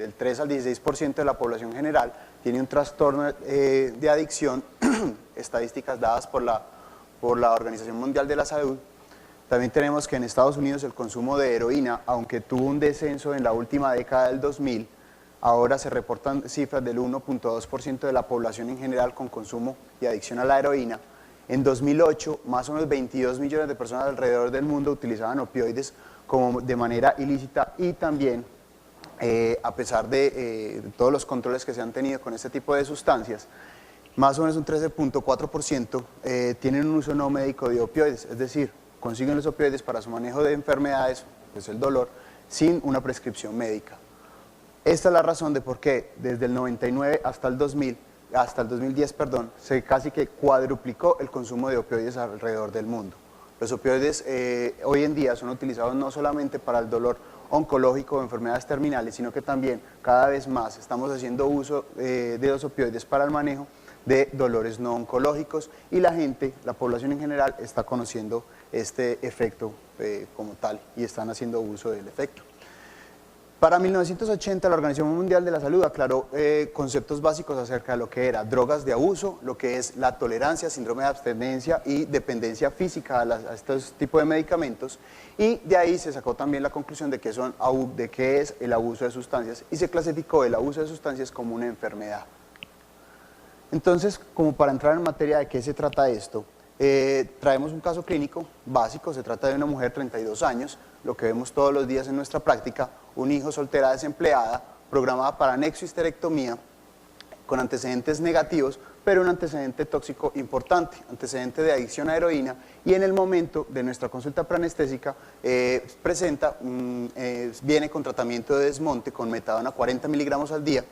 del 3 al 16% de la población general tiene un trastorno de adicción, estadísticas dadas por la Organización Mundial de la Salud. También tenemos que en Estados Unidos el consumo de heroína, aunque tuvo un descenso en la última década del 2000, ahora se reportan cifras del 1.2% de la población en general con consumo y adicción a la heroína. En 2008, más o menos 22 millones de personas alrededor del mundo utilizaban opioides como de manera ilícita y también, a pesar de todos los controles que se han tenido con este tipo de sustancias, más o menos un 13.4% tienen un uso no médico de opioides, es decir, consiguen los opioides para su manejo de enfermedades, pues el dolor, sin una prescripción médica. Esta es la razón de por qué desde el 99 hasta el 2010, se casi que cuadruplicó el consumo de opioides alrededor del mundo. Los opioides hoy en día son utilizados no solamente para el dolor oncológico o enfermedades terminales, sino que también cada vez más estamos haciendo uso de los opioides para el manejo de dolores no oncológicos y la gente, la población en general, está conociendo este efecto como tal y están haciendo uso del efecto. Para 1980 la Organización Mundial de la Salud aclaró conceptos básicos acerca de lo que era drogas de abuso, lo que es la tolerancia, síndrome de abstenencia y dependencia física a estos tipos de medicamentos, y de ahí se sacó también la conclusión de qué es el abuso de sustancias y se clasificó el abuso de sustancias como una enfermedad. Entonces, como para entrar en materia de qué se trata esto, traemos un caso clínico básico. Se trata de una mujer de 32 años, lo que vemos todos los días en nuestra práctica, un hijo, soltera, desempleada, programada para anexohisterectomía, con antecedentes negativos, pero un antecedente tóxico importante, antecedente de adicción a heroína, y en el momento de nuestra consulta preanestésica viene con tratamiento de desmonte con metadona 40 miligramos al día,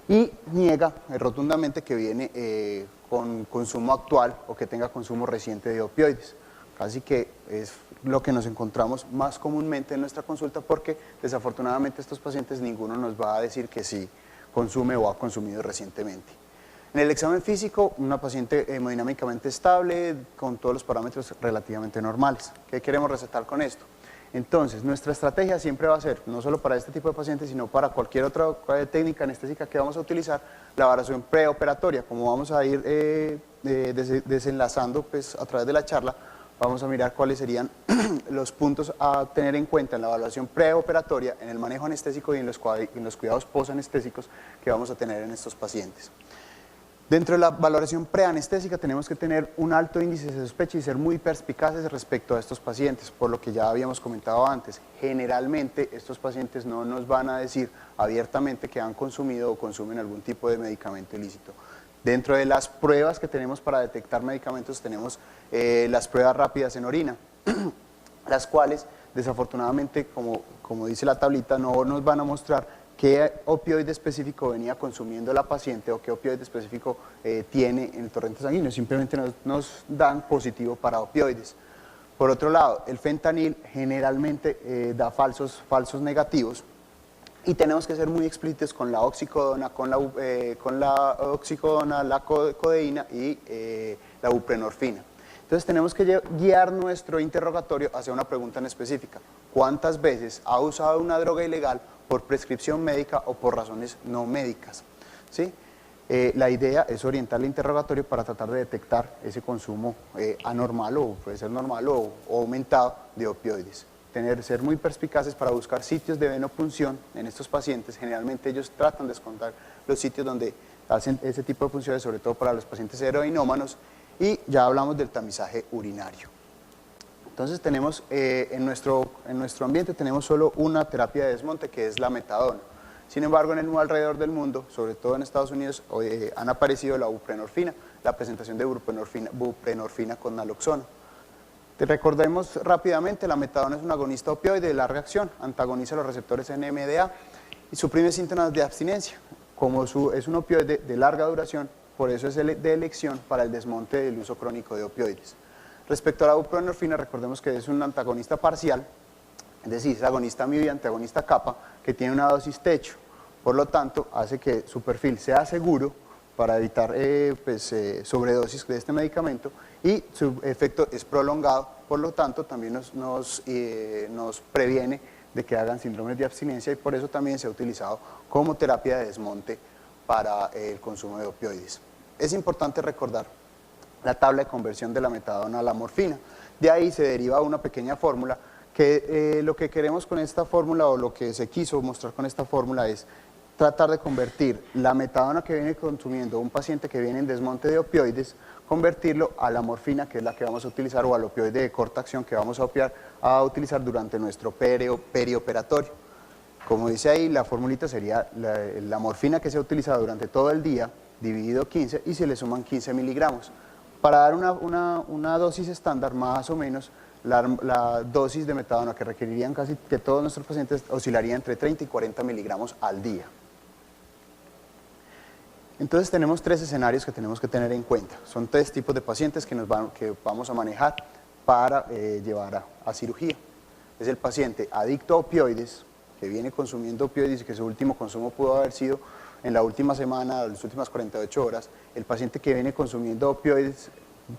y niega rotundamente que viene con consumo actual o que tenga consumo reciente de opioides. Así que es lo que nos encontramos más comúnmente en nuestra consulta, porque desafortunadamente estos pacientes ninguno nos va a decir que sí consume o ha consumido recientemente. En el examen físico, una paciente hemodinámicamente estable, con todos los parámetros relativamente normales. ¿Qué queremos resaltar con esto? Entonces, nuestra estrategia siempre va a ser, no solo para este tipo de pacientes, sino para cualquier otra técnica anestésica que vamos a utilizar, la evaluación preoperatoria. Como vamos a ir desenlazando pues, a través de la charla, vamos a mirar cuáles serían los puntos a tener en cuenta en la evaluación preoperatoria, en el manejo anestésico y en los cuidados posanestésicos que vamos a tener en estos pacientes. Dentro de la valoración preanestésica tenemos que tener un alto índice de sospecha y ser muy perspicaces respecto a estos pacientes, por lo que ya habíamos comentado antes. Generalmente estos pacientes no nos van a decir abiertamente que han consumido o consumen algún tipo de medicamento ilícito. Dentro de las pruebas que tenemos para detectar medicamentos tenemos las pruebas rápidas en orina, las cuales desafortunadamente, como dice la tablita, no nos van a mostrar qué opioide específico venía consumiendo la paciente o qué opioide específico tiene en el torrente sanguíneo, simplemente nos dan positivo para opioides. Por otro lado, el fentanil generalmente da falsos negativos, y tenemos que ser muy explícitos con la oxicodona, la codeína y la buprenorfina. Entonces tenemos que guiar nuestro interrogatorio hacia una pregunta en específica. ¿Cuántas veces ha usado una droga ilegal por prescripción médica o por razones no médicas? ¿Sí? La idea es orientar el interrogatorio para tratar de detectar ese consumo anormal, o puede ser normal o aumentado, de opioides. Ser muy perspicaces para buscar sitios de venopunción en estos pacientes. Generalmente ellos tratan de esconder los sitios donde hacen ese tipo de funciones, sobre todo para los pacientes heroinómanos, y ya hablamos del tamizaje urinario. Entonces tenemos en nuestro ambiente tenemos solo una terapia de desmonte, que es la metadona. Sin embargo, alrededor del mundo, sobre todo en Estados Unidos, han aparecido la buprenorfina, la presentación de buprenorfina con naloxona. Recordemos rápidamente, la metadona es un agonista opioide de larga acción, antagoniza los receptores NMDA y suprime síntomas de abstinencia. Como es un opioide de larga duración, por eso es de elección para el desmonte del uso crónico de opioides. Respecto a la buprenorfina, recordemos que es un antagonista parcial, es decir, es agonista MIB y antagonista kappa, que tiene una dosis techo. Por lo tanto, hace que su perfil sea seguro para evitar sobredosis de este medicamento, y su efecto es prolongado. Por lo tanto, también nos previene de que hagan síndromes de abstinencia y por eso también se ha utilizado como terapia de desmonte para el consumo de opioides. Es importante recordar la tabla de conversión de la metadona a la morfina. De ahí se deriva una pequeña fórmula que lo que queremos con esta fórmula o lo que se quiso mostrar con esta fórmula es tratar de convertir la metadona que viene consumiendo un paciente que viene en desmonte de opioides, convertirlo a la morfina, que es la que vamos a utilizar, o al opioide de corta acción que vamos a utilizar durante nuestro perioperatorio. Como dice ahí, la formulita sería la morfina que se ha utilizado durante todo el día, dividido 15, y se le suman 15 miligramos. Para dar una dosis estándar, más o menos, la dosis de metadona que requerirían casi que todos nuestros pacientes oscilaría entre 30 y 40 miligramos al día. Entonces tenemos tres escenarios que tenemos que tener en cuenta. Son tres tipos de pacientes que vamos a manejar para llevar a cirugía. Es el paciente adicto a opioides, que viene consumiendo opioides y que su último consumo pudo haber sido en la última semana, las últimas 48 horas. El paciente que viene consumiendo opioides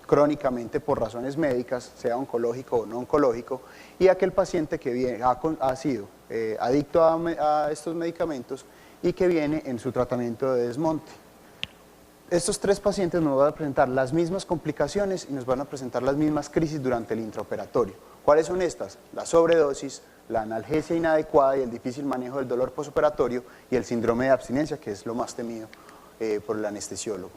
crónicamente por razones médicas, sea oncológico o no oncológico, y aquel paciente que ha sido adicto a estos medicamentos y que viene en su tratamiento de desmonte. Estos tres pacientes nos van a presentar las mismas complicaciones y nos van a presentar las mismas crisis durante el intraoperatorio. ¿Cuáles son estas? La sobredosis, la analgesia inadecuada y el difícil manejo del dolor postoperatorio y el síndrome de abstinencia, que es lo más temido por el anestesiólogo.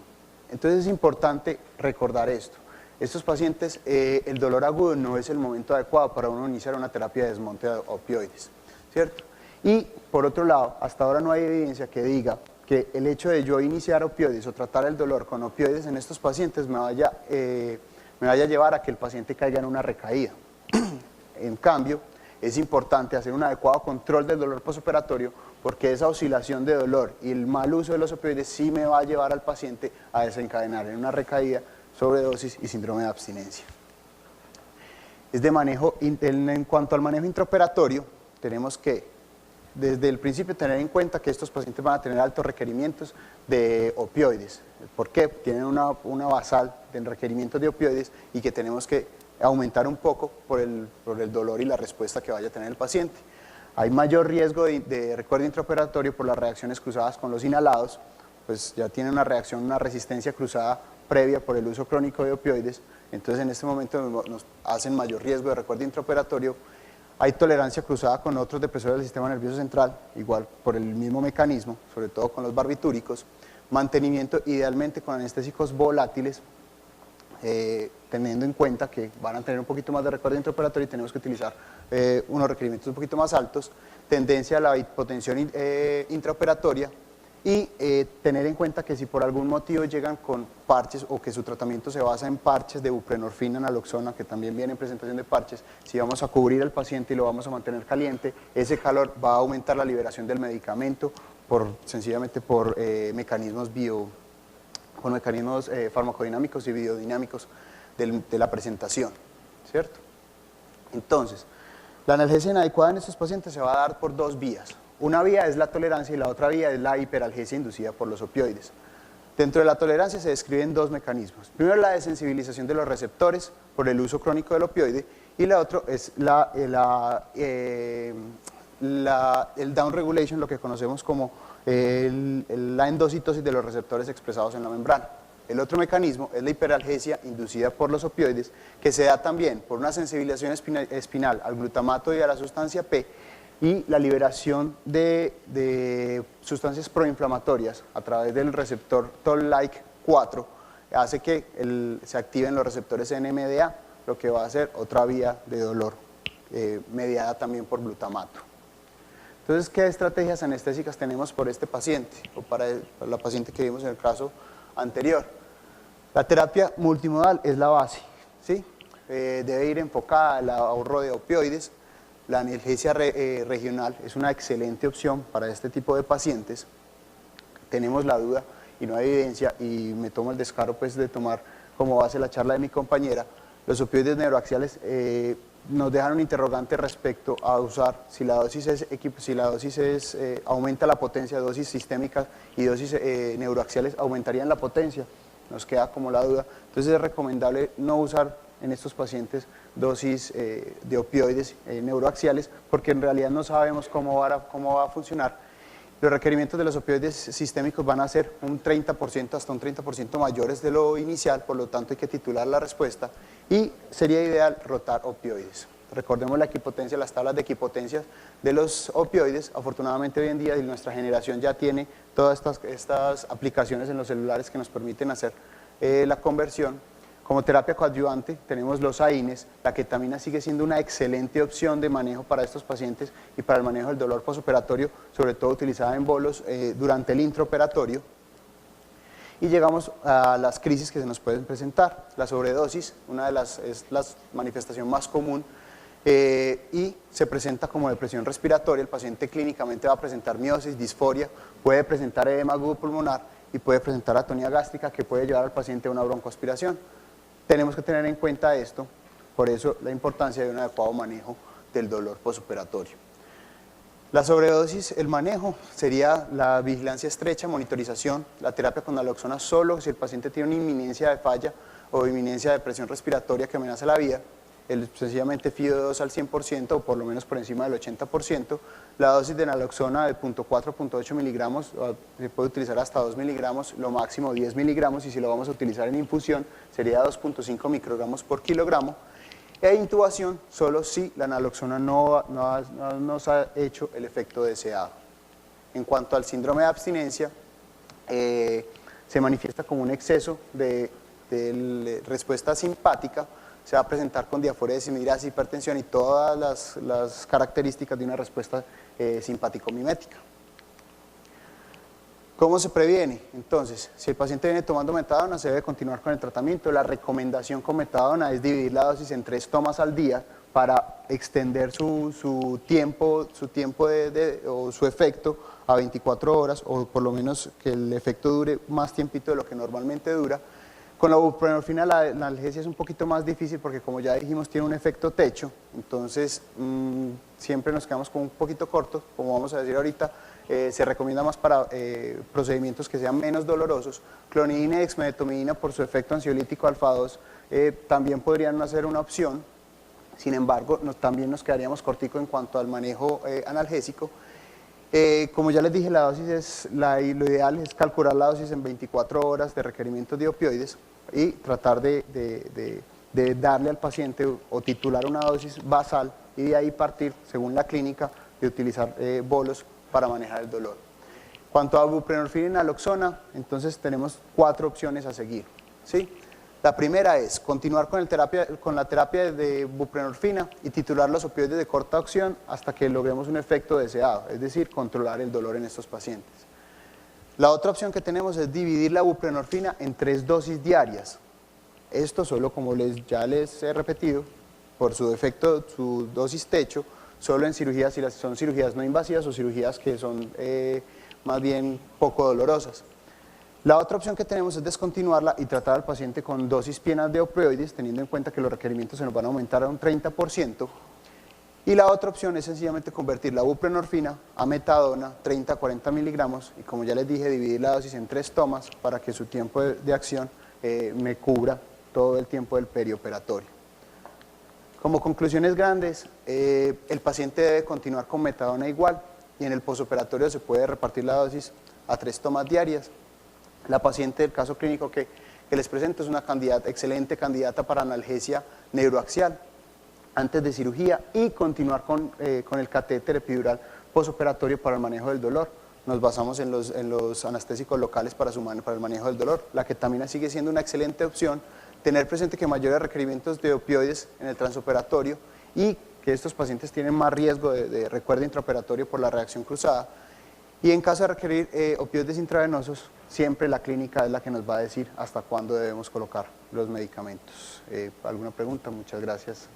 Entonces es importante recordar esto. Estos pacientes, el dolor agudo no es el momento adecuado para uno iniciar una terapia de desmonte de opioides, ¿cierto? Y por otro lado, hasta ahora no hay evidencia que diga que el hecho de yo iniciar opioides o tratar el dolor con opioides en estos pacientes me vaya a llevar a que el paciente caiga en una recaída. En cambio, es importante hacer un adecuado control del dolor postoperatorio porque esa oscilación de dolor y el mal uso de los opioides sí me va a llevar al paciente a desencadenar en una recaída, sobredosis y síndrome de abstinencia. En cuanto al manejo intraoperatorio, tenemos que desde el principio tener en cuenta que estos pacientes van a tener altos requerimientos de opioides. ¿Por qué? Tienen una basal de requerimientos de opioides y que tenemos que aumentar un poco por el dolor y la respuesta que vaya a tener el paciente. Hay mayor riesgo de recuerdo intraoperatorio por las reacciones cruzadas con los inhalados, pues ya tienen una resistencia cruzada previa por el uso crónico de opioides, entonces en este momento nos hacen mayor riesgo de recuerdo intraoperatorio. Hay tolerancia cruzada con otros depresores del sistema nervioso central, igual por el mismo mecanismo, sobre todo con los barbitúricos. Mantenimiento idealmente con anestésicos volátiles, teniendo en cuenta que van a tener un poquito más de recuerdo intraoperatorio y tenemos que utilizar unos requerimientos un poquito más altos. Tendencia a la hipotensión intraoperatoria y tener en cuenta que si por algún motivo llegan con parches o que su tratamiento se basa en parches de buprenorfina, naloxona, que también viene en presentación de parches, si vamos a cubrir al paciente y lo vamos a mantener caliente, ese calor va a aumentar la liberación del medicamento sencillamente por mecanismos farmacodinámicos y biodinámicos de la presentación, ¿cierto? Entonces, la analgesia inadecuada en estos pacientes se va a dar por dos vías. Una vía es la tolerancia y la otra vía es la hiperalgesia inducida por los opioides. Dentro de la tolerancia se describen dos mecanismos. Primero, la desensibilización de los receptores por el uso crónico del opioide y la otra es el down regulation, lo que conocemos como la endocitosis de los receptores expresados en la membrana. El otro mecanismo es la hiperalgesia inducida por los opioides, que se da también por una sensibilización espinal al glutamato y a la sustancia P, y la liberación de sustancias proinflamatorias a través del receptor Toll-like 4 hace que se activen los receptores NMDA, lo que va a ser otra vía de dolor mediada también por glutamato. Entonces, ¿qué estrategias anestésicas tenemos por este paciente o para la paciente que vimos en el caso anterior? La terapia multimodal es la base, ¿sí? Debe ir enfocada al ahorro de opioides. La analgesia regional es una excelente opción para este tipo de pacientes. Tenemos la duda y no hay evidencia, y me tomo el descaro pues, de tomar como base la charla de mi compañera. Los opioides neuroaxiales nos dejan un interrogante respecto a usar, si la dosis aumenta la potencia, dosis sistémicas y dosis neuroaxiales aumentarían la potencia, nos queda como la duda. Entonces es recomendable no usar en estos pacientes dosis de opioides neuroaxiales, porque en realidad no sabemos cómo va a funcionar. Los requerimientos de los opioides sistémicos van a ser un 30%, hasta un 30% mayores de lo inicial, por lo tanto hay que titular la respuesta y sería ideal rotar opioides. Recordemos la equipotencia, las tablas de equipotencia de los opioides. Afortunadamente hoy en día nuestra generación ya tiene todas estas aplicaciones en los celulares que nos permiten hacer la conversión. Como terapia coadyuvante tenemos los AINES. La ketamina sigue siendo una excelente opción de manejo para estos pacientes y para el manejo del dolor postoperatorio, sobre todo utilizada en bolos durante el intraoperatorio. Y llegamos a las crisis que se nos pueden presentar. La sobredosis, es la manifestación más común y se presenta como depresión respiratoria. El paciente clínicamente va a presentar miosis, disforia, puede presentar edema agudo pulmonar y puede presentar atonía gástrica que puede llevar al paciente a una broncoaspiración. Tenemos que tener en cuenta esto, por eso la importancia de un adecuado manejo del dolor postoperatorio. La sobredosis, el manejo sería la vigilancia estrecha, monitorización, la terapia con naloxona solo si el paciente tiene una inminencia de falla o inminencia de presión respiratoria que amenaza la vida, sencillamente FIO2 al 100% o por lo menos por encima del 80%, la dosis de naloxona de 0.4 a 0.8 miligramos, se puede utilizar hasta 2 miligramos, lo máximo 10 miligramos y si lo vamos a utilizar en infusión sería 2.5 microgramos por kilogramo, e intubación solo si la naloxona no nos ha hecho el efecto deseado. En cuanto al síndrome de abstinencia, se manifiesta como un exceso de respuesta simpática, se va a presentar con diaforia, desimidrasis, hipertensión y todas las características de una respuesta simpático-mimética. ¿Cómo se previene? Entonces, si el paciente viene tomando metadona, se debe continuar con el tratamiento. La recomendación con metadona es dividir la dosis en 3 tomas al día para extender su tiempo o su efecto a 24 horas, o por lo menos que el efecto dure más tiempito de lo que normalmente dura. Con la buprenorfina la analgesia es un poquito más difícil porque, como ya dijimos, tiene un efecto techo, entonces siempre nos quedamos con un poquito cortos, como vamos a decir ahorita. Se recomienda más para procedimientos que sean menos dolorosos. Clonidina y dexmedetomidina, por su efecto ansiolítico alfa-2, también podrían no ser una opción. Sin embargo, también nos quedaríamos corticos en cuanto al manejo analgésico. Como ya les dije, la dosis lo ideal es calcular la dosis en 24 horas de requerimientos de opioides y tratar de darle al paciente o titular una dosis basal y de ahí partir, según la clínica, de utilizar bolos para manejar el dolor. Cuanto a buprenorfina y naloxona, entonces tenemos 4 opciones a seguir, ¿sí? La primera es continuar con la terapia de buprenorfina y titular los opioides de corta acción hasta que logremos un efecto deseado, es decir, controlar el dolor en estos pacientes. La otra opción que tenemos es dividir la buprenorfina en 3 dosis diarias. Esto solo, como ya les he repetido, por su efecto, su dosis techo, solo en cirugías, si son cirugías no invasivas o cirugías que son más bien poco dolorosas. La otra opción que tenemos es descontinuarla y tratar al paciente con dosis plenas de opioides, teniendo en cuenta que los requerimientos se nos van a aumentar a un 30%. Y la otra opción es sencillamente convertir la buprenorfina a metadona, 30 a 40 miligramos, y como ya les dije, dividir la dosis en 3 tomas para que su tiempo de acción me cubra todo el tiempo del perioperatorio. Como conclusiones grandes, el paciente debe continuar con metadona igual y en el postoperatorio se puede repartir la dosis a 3 tomas diarias. La paciente del caso clínico que les presento es una excelente candidata para analgesia neuroaxial antes de cirugía y continuar con el catéter epidural postoperatorio para el manejo del dolor. Nos basamos en los anestésicos locales para el manejo del dolor. La ketamina sigue siendo una excelente opción. Tener presente que mayores requerimientos de opioides en el transoperatorio y que estos pacientes tienen más riesgo de recuerdo intraoperatorio por la reacción cruzada. Y en caso de requerir opioides intravenosos, siempre la clínica es la que nos va a decir hasta cuándo debemos colocar los medicamentos. ¿Alguna pregunta? Muchas gracias.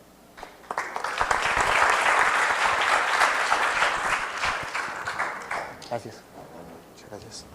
Gracias. Muchas gracias.